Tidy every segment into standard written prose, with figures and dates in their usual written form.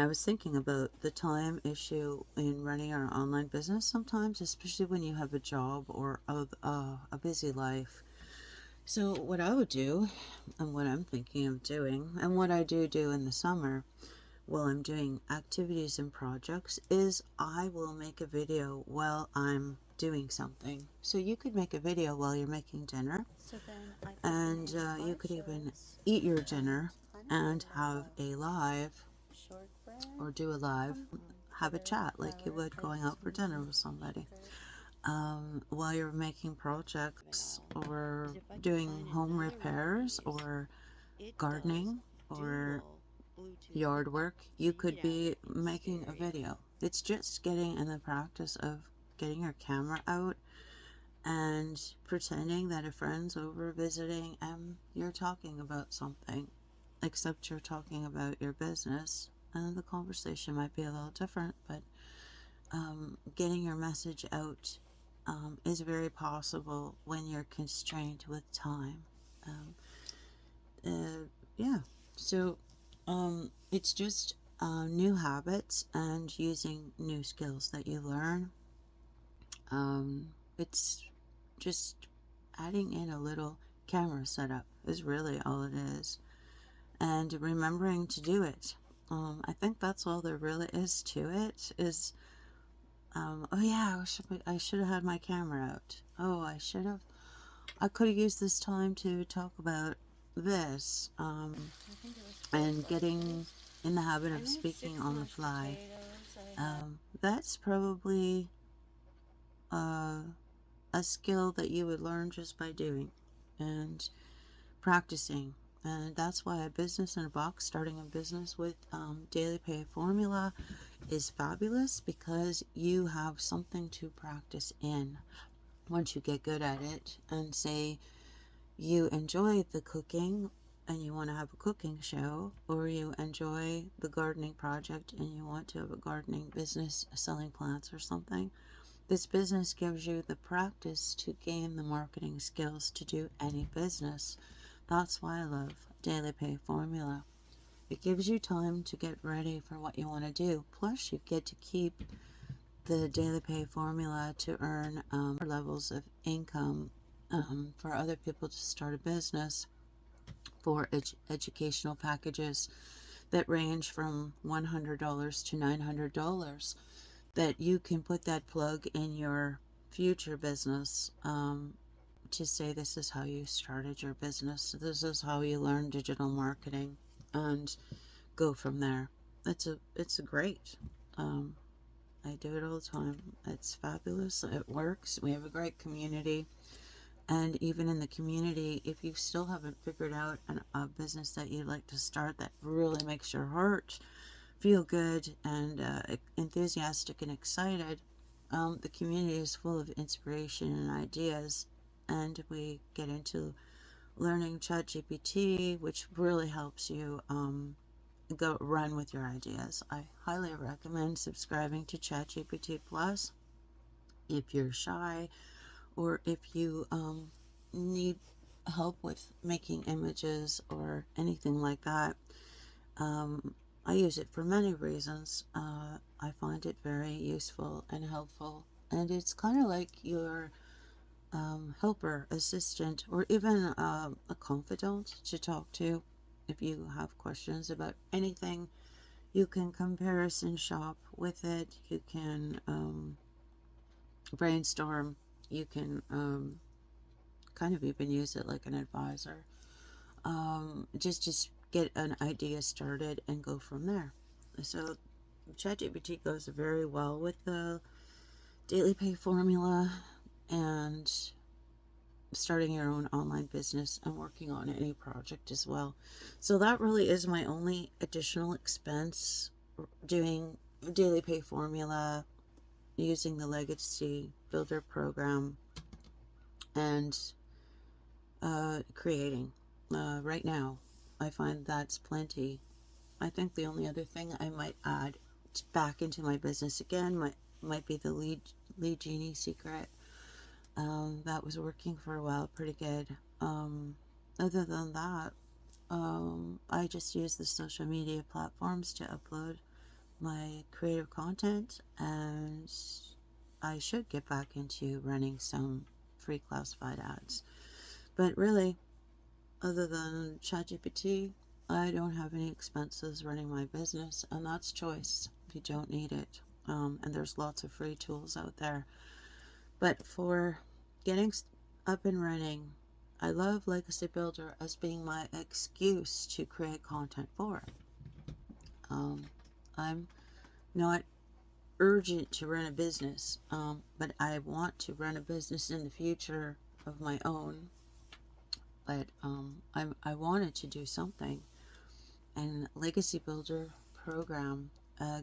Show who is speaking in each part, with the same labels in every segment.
Speaker 1: And I was thinking about the time issue in running our online business sometimes, especially when you have a job or a busy life. So what I would do, and what I'm thinking of doing, and what I do in the summer while I'm doing activities and projects, is I will make a video while I'm doing something. So you could make a video while you're making dinner,
Speaker 2: So then I put them
Speaker 1: and
Speaker 2: in
Speaker 1: you
Speaker 2: hard
Speaker 1: could even
Speaker 2: shorts
Speaker 1: eat your
Speaker 2: and
Speaker 1: dinner
Speaker 2: kind of
Speaker 1: and
Speaker 2: a
Speaker 1: have a live,
Speaker 2: shortbread,
Speaker 1: or do a live, have a
Speaker 2: butter,
Speaker 1: chat like you
Speaker 2: flour,
Speaker 1: would going
Speaker 2: eggs,
Speaker 1: out for dinner
Speaker 2: sweetener,
Speaker 1: with somebody,
Speaker 2: sugar,
Speaker 1: while you're making
Speaker 2: of it
Speaker 1: projects
Speaker 2: all.
Speaker 1: or
Speaker 2: Because if I can
Speaker 1: doing
Speaker 2: find
Speaker 1: home
Speaker 2: another one of
Speaker 1: repairs
Speaker 2: these,
Speaker 1: or
Speaker 2: it does
Speaker 1: gardening or
Speaker 2: dual Bluetooth
Speaker 1: yard
Speaker 2: hookup.
Speaker 1: work.
Speaker 2: So
Speaker 1: You
Speaker 2: you could
Speaker 1: could
Speaker 2: have
Speaker 1: be
Speaker 2: it in
Speaker 1: making a
Speaker 2: stereo.
Speaker 1: video. It's just getting in the practice of getting your camera out and pretending that a friend's over visiting and you're talking about something, except you're talking about your business, and the conversation might be a little different, but getting your message out is very possible when you're constrained with time. Um, yeah, so it's just new habits and using new skills that you learn. Um, it's just adding in a little camera setup is really all it is, and remembering to do it. I think that's all there really is to it. Is oh yeah, I should have had my camera out. Oh, I could have used this time to talk about this.
Speaker 2: I think it was 4
Speaker 1: And getting
Speaker 2: slices.
Speaker 1: in the habit
Speaker 2: I
Speaker 1: of
Speaker 2: made
Speaker 1: speaking
Speaker 2: 6
Speaker 1: on the
Speaker 2: mashed
Speaker 1: fly.
Speaker 2: potatoes. I had
Speaker 1: That's probably uh, a skill that you would learn just by doing and practicing. And that's why a business in a box, starting a business with daily pay formula, is fabulous, because you have something to practice in. Once you get good at it, and say you enjoy the cooking and you want to have a cooking show, or you enjoy the gardening project and you want to have a gardening business selling plants or something, this business gives you the practice to gain the marketing skills to do any business. That's why I love daily pay formula. It gives you time to get ready for what you want to do. Plus, you get to keep the daily pay formula to earn levels of income for other people to start a business, for educational packages that range from $100 to $900, that you can put that plug in your future business, to say this is how you started your business, this is how you learn digital marketing, and go from there. It's a great. Um, I do it all the time. It's fabulous. It works. We have a great community. And even in the community, if you still haven't figured out a business that you'd like to start that really makes your heart feel good and enthusiastic and excited, the community is full of inspiration and ideas. And we get into learning ChatGPT, which really helps you go run with your ideas. I highly recommend subscribing to ChatGPT Plus if you're shy, or if you need help with making images or anything like that. Um, I use it for many reasons. I find it very useful and helpful, and it's kind of like your helper, assistant, or even a confidant to talk to if you have questions about anything. You can comparison shop with it. You can brainstorm. You can kind of even use it like an advisor. Just get an idea started and go from there. So ChatGPT goes very well with the daily pay formula and starting your own online business and working on any project as well. So that really is my only additional expense, doing daily pay formula, using the legacy builder program, and creating. Right now, I find that's plenty. I think the only other thing I might add back into my business again might be the lead genie secret. That was working for a while pretty good. Other than that, I just use the social media platforms to upload my creative content, and I should get back into running some free classified ads. But really, other than ChatGPT, I don't have any expenses running my business, and that's choice. You don't need it. And there's lots of free tools out there. But for getting up and running, I love Legacy Builder as being my excuse to create content for. I'm not urgent to run a business, but I want to run a business in the future of my own. But I wanted to do something, and Legacy Builder program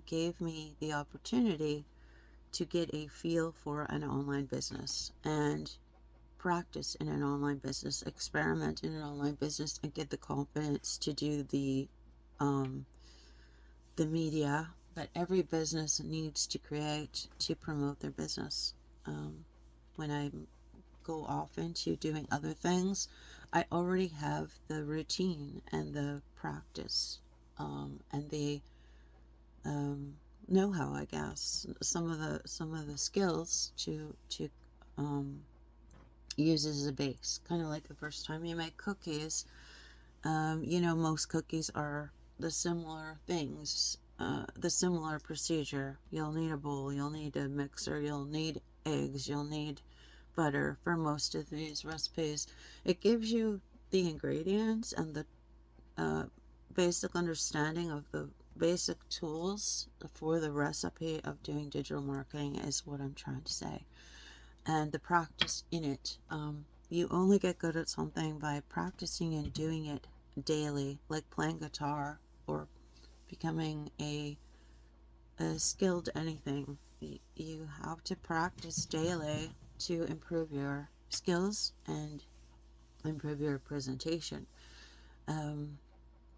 Speaker 1: gave me the opportunity to get a feel for an online business and practice in an online business, experiment in an online business, and get the confidence to do the media that every business needs to create to promote their business. When I go off into doing other things, I already have the routine and the practice, and the um, know-how, I guess, some of the skills to um, use as a base. Kind of like the first time you make cookies. Most cookies are the similar things, the similar procedure. You'll need a bowl, you'll need a mixer, you'll need eggs, you'll need butter for most of these recipes. It gives you the ingredients and the uh, basic understanding of the basic tools for the recipe of doing digital marketing, is what I'm trying to say. And the practice in it. You only get good at something by practicing and doing it daily, like playing guitar or becoming a skilled anything. You have to practice daily to improve your skills and improve your presentation. Um,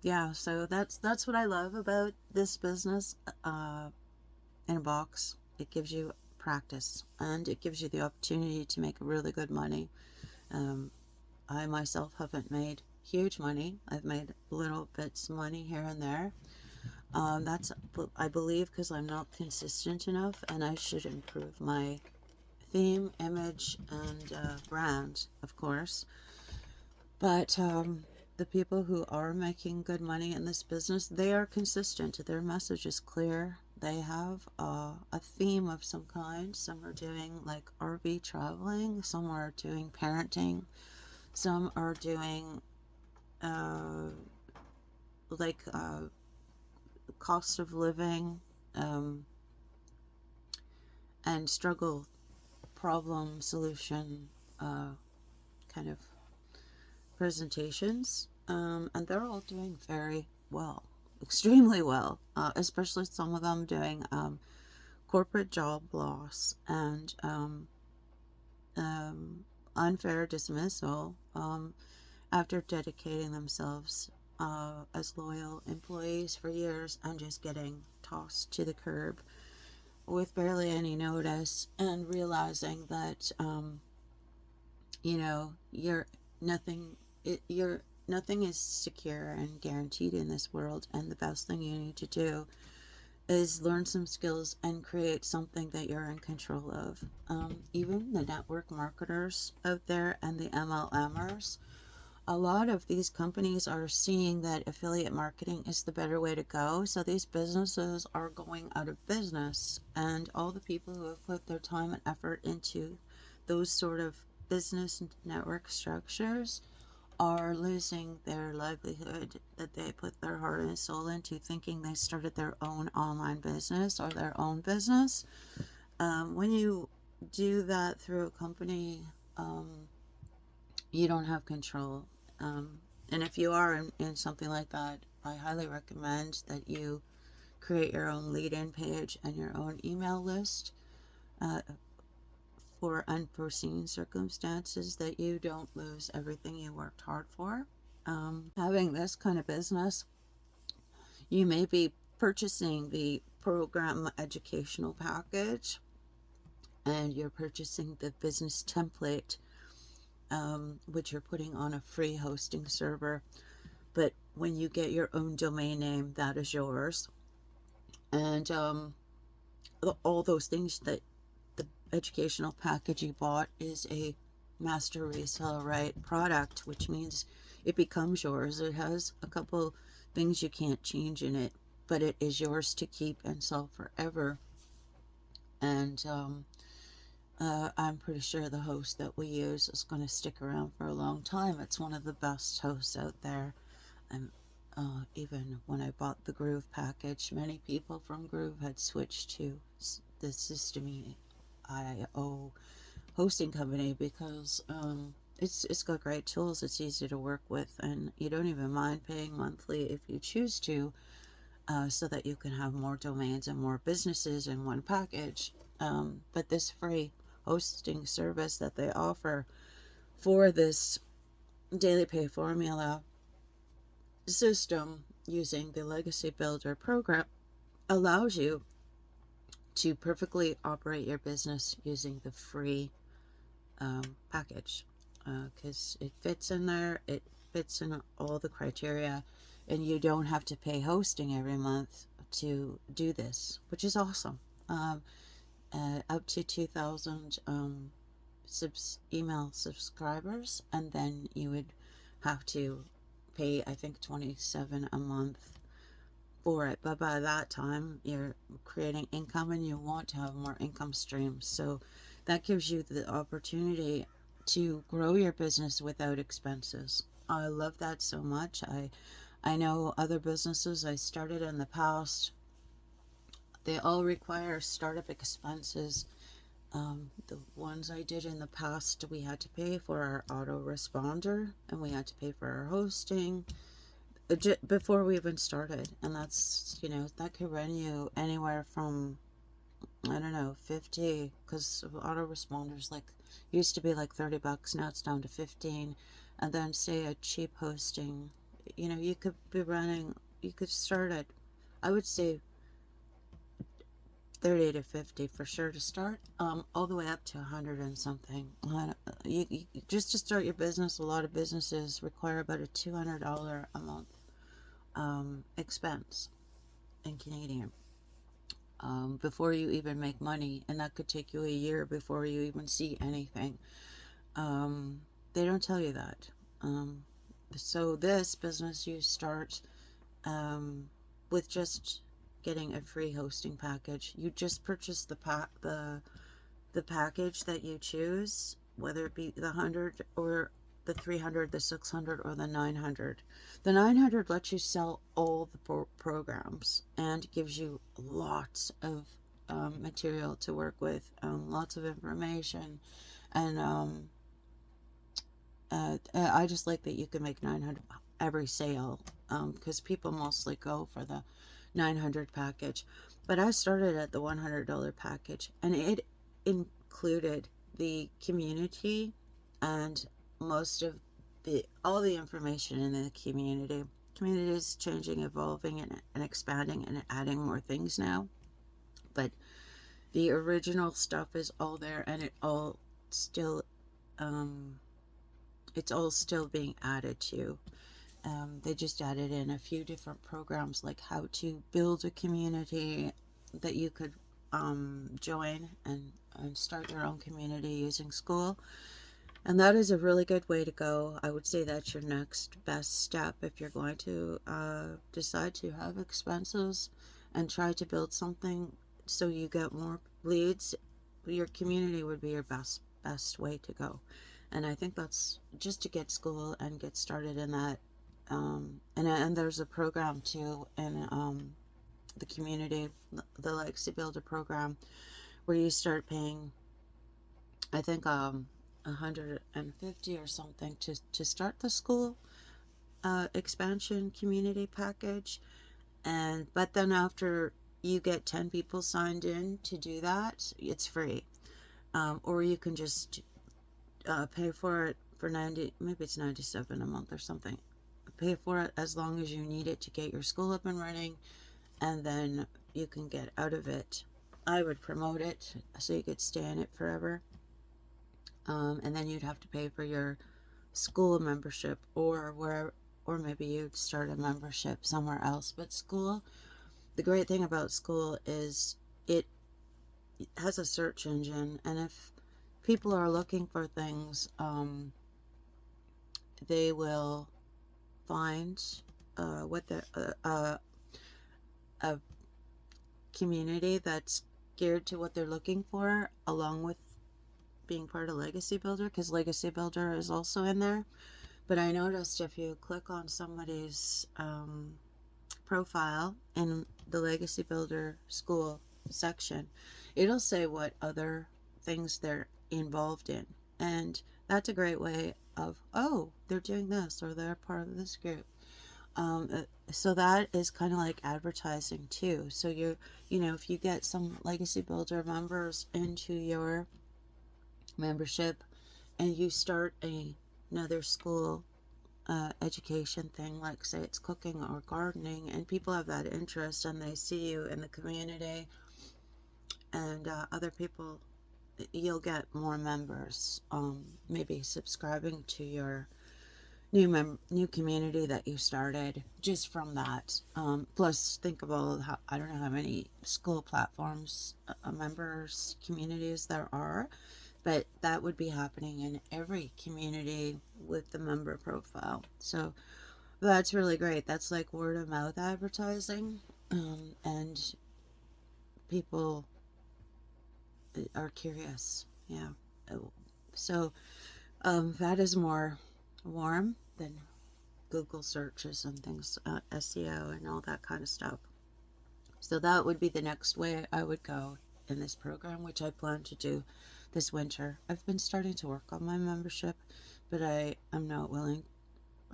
Speaker 1: yeah, so that's what I love about this business in a box. It gives you practice, and it gives you the opportunity to make really good money. Um, I myself haven't made huge money. I've made little bits of money here and there. That's, I believe, because I'm not consistent enough, and I should improve my theme, image, and brand, of course. But the people who are making good money in this business, they are consistent. Their message is clear. They have a theme of some kind. Some are doing like RV traveling, some are doing parenting, some are doing uh, like cost of living, um, and struggle, problem, solution uh, kind of presentations. And they're all doing very well, extremely well, especially some of them doing corporate job loss and um, unfair dismissal, after dedicating themselves as loyal employees for years and just getting tossed to the curb with barely any notice, and realizing that you're nothing. You're nothing is secure and guaranteed in this world, and the best thing you need to do is learn some skills and create something that you're in control of. Even the network marketers out there and the MLMers, a lot of these companies are seeing that affiliate marketing is the better way to go. So these businesses are going out of business, and all the people who have put their time and effort into those sort of business network structures are losing their livelihood that they put their heart and soul into, thinking they started their own online business or their own business. When you do that through a company, you don't have control. And if you are in something like that, I highly recommend that you create your own lead in page and your own email list uh, for unforeseen circumstances, that you don't lose everything you worked hard for. Having this kind of business, you may be purchasing the program educational package, and you're purchasing the business template, which you're putting on a free hosting server. But when you get your own domain name, that is yours. And all those things that the educational package you bought is a master resale right product, which means it becomes yours. It has a couple things you can't change in it, but it is yours to keep and sell forever. And I'm pretty sure the host that we use is going to stick around for a long time. It's one of the best hosts out there. And even when I bought the Groove package, many people from Groove had switched to the System IO hosting company because it's got great tools. It's easy to work with, and you don't even mind paying monthly if you choose to, so that you can have more domains and more businesses in one package. But this free hosting service that they offer for this daily pay formula system using the Legacy Builder program allows you to perfectly operate your business using the free package, because it fits in there, it fits in all the criteria, and you don't have to pay hosting every month to do this, which is awesome. Um, Up to 2,000 email subscribers, and then you would have to pay, I think, 27 a month for it. But by that time, you're creating income and you want to have more income streams. So that gives you the opportunity to grow your business without expenses. I love that so much. I know other businesses I started in the past, they all require startup expenses. The ones I did in the past, we had to pay for our autoresponder and we had to pay for our hosting before we even started. And that's, that could run you anywhere from, I don't know, 50, because autoresponders like used to be like $30, now it's down to 15. And then say a cheap hosting, you could be running, you could start at, I would say 30 to 50 for sure to start, all the way up to 100 and something. Just to start your business, a lot of businesses require about a $200 a month expense in Canadian, before you even make money, and that could take you a year before you even see anything. They don't tell you that. Um, so this business you start with just getting a free hosting package. You just purchase the package that you choose, whether it be the 100 or the 300, the 600, or the 900. The 900 lets you sell all the programs and gives you lots of material to work with, lots of information. And I just like that you can make 900 every sale, because people mostly go for the 900 package. But I started at the $100 package, and it included the community and most of all the information in the community. Community is changing, evolving, and expanding and adding more things now. But the original stuff is all there, and still um, it's all still being added to. They just added in a few different programs, like how to build a community that you could join and start your own community using school. And that is a really good way to go. I would say that's your next best step if you're going to decide to have expenses and try to build something so you get more leads. Your community would be your best way to go. And I think that's just to get school and get started in that. And there's a program too in the community, the Legacy Builder program, where you start paying, I think, 150 or something to start the school expansion community package. And but then after you get 10 people signed in to do that, it's free. Or you can just pay for it for 90, maybe it's 97 a month or something. Pay for it as long as you need it to get your school up and running, and then you can get out of it. I would promote it so you could stay in it forever. And then you'd have to pay for your school membership, or maybe you'd start a membership somewhere else. But school, the great thing about school is it has a search engine, and if people are looking for things, they will find what the a community that's geared to what they're looking for, along with being part of Legacy Builder, because Legacy Builder is also in there. But I noticed if you click on somebody's profile in the Legacy Builder school section, it'll say what other things they're involved in. And that's a great way of, oh, they're doing this, or they're part of this group. So that is kind of like advertising too. So if you get some Legacy Builder members into your membership, and you start another school education thing, like say it's cooking or gardening, and people have that interest, and they see you in the community, and other people, you'll get more members, maybe subscribing to your new community that you started just from that. Plus, think of all how, I don't know how many school platforms, members, communities there are, but that would be happening in every community with the member profile. So that's really great. That's like word of mouth advertising, and people are curious. Yeah. So that is more warm than Google searches and things, SEO and all that kind of stuff. So that would be the next way I would go in this program, which I plan to do this winter. I've been starting to work on my membership, but I am not willing.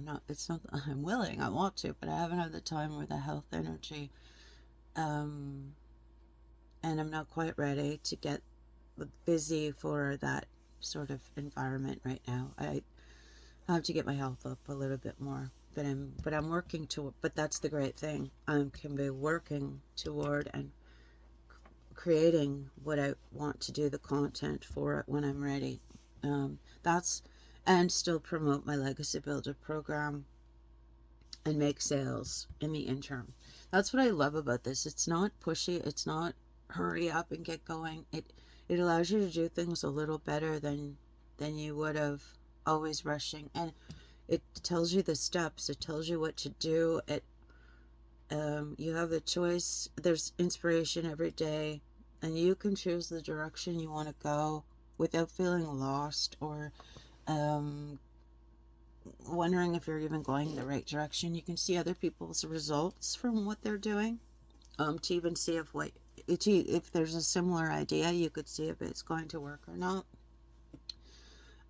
Speaker 1: Not it's not that I'm willing. I want to, but I haven't had the time or the health energy, um, and I'm not quite ready to get busy for that sort of environment right now. I have to get my health up a little bit more. But I'm working to. But that's the great thing. I can be working toward and creating what I want to do, the content for it when I'm ready. That's and still promote my Legacy Builder program and make sales in the interim. That's what I love about this. It's not pushy. It's not hurry up and get going. It allows you to do things a little better than you would have always rushing, and it tells you the steps. It tells you what to do. You have a choice. There's inspiration every day, and you can choose the direction you want to go without feeling lost or um, wondering if you're even going the right direction. You can see other people's results from what they're doing, to even see if there's a similar idea, you could see if it's going to work or not.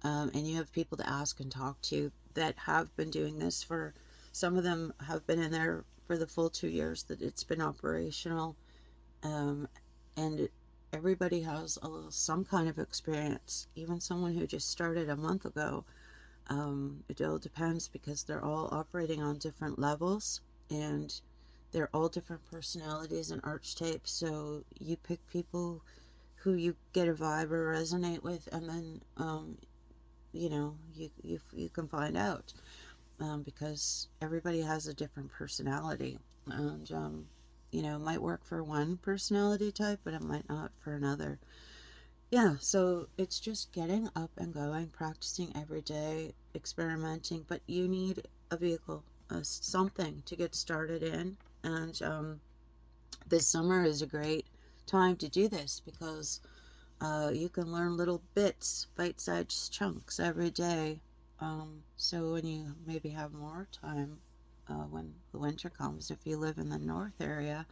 Speaker 1: And you have people to ask and talk to that have been doing this for. Some of them have been in there for the full 2 years that it's been operational, um, and everybody has some kind of experience. Even someone who just started a month ago. It all depends because they're all operating on different levels, and they're all different personalities and archetypes. So you pick people who you get a vibe or resonate with, and then you can find out, because everybody has a different personality, and it might work for one personality type, but it might not for another. Yeah, so it's just getting up and going, practicing every day, experimenting, but you need a vehicle, something to get started in. And this summer is a great time to do this because you can learn little bits, bite-sized chunks every day. So when you maybe have more time, when the winter comes, if you live in the north area,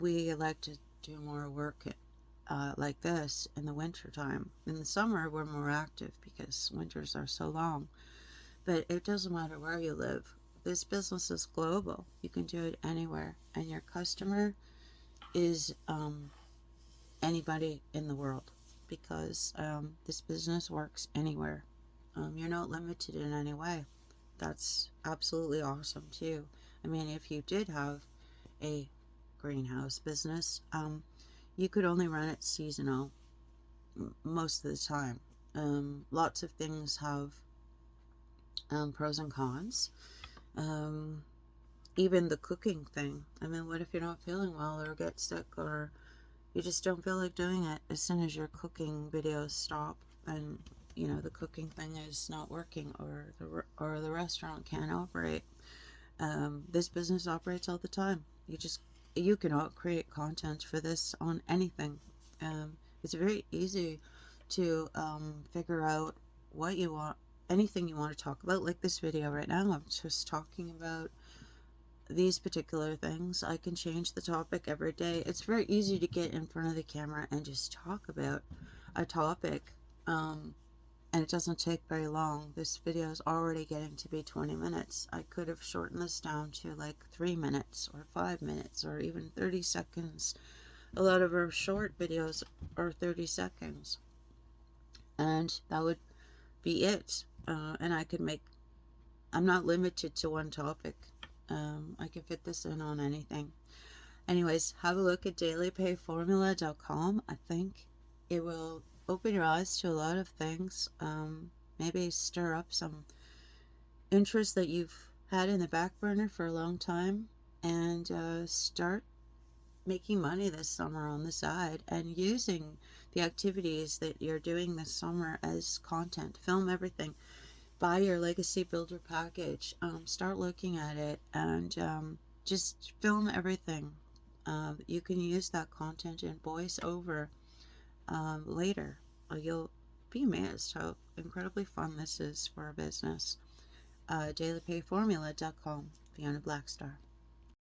Speaker 1: we like to do more work like this in the winter time. In the summer, we're more active because winters are so long. But it doesn't matter where you live. This business is global. You can do it anywhere, and your customer is anybody in the world, because this business works anywhere. You're not limited in any way. That's absolutely awesome too. I mean, if you did have a greenhouse business, you could only run it seasonal most of the time. Lots of things have pros and cons. Um, even the cooking thing. I mean, what if you're not feeling well or get sick or you just don't feel like doing it? As soon as your cooking videos stop and the cooking thing is not working, or the restaurant can't operate. This business operates all the time. You cannot create content for this on anything. It's very easy to figure out what you want, anything you want to talk about. Like this video right now, I'm just talking about these particular things. I can change the topic every day. It's very easy to get in front of the camera and just talk about a topic. And it doesn't take very long. This video is already getting to be 20 minutes. I could have shortened this down to like 3 minutes or 5 minutes or even 30 seconds. A lot of our short videos are 30 seconds. And that would be it. And I'm not limited to one topic. I can fit this in on anything. Anyways, have a look at dailypayformula.com. I think it will open your eyes to a lot of things. Maybe stir up some interest that you've had in the back burner for a long time, and start making money this summer on the side and using the activities that you're doing this summer as content. Film everything. Buy your Legacy Builder package. Start looking at it and just film everything. You can use that content in voiceover later. You'll be amazed how incredibly fun this is for a business. Dailypayformula.com. Fiona Blackstar.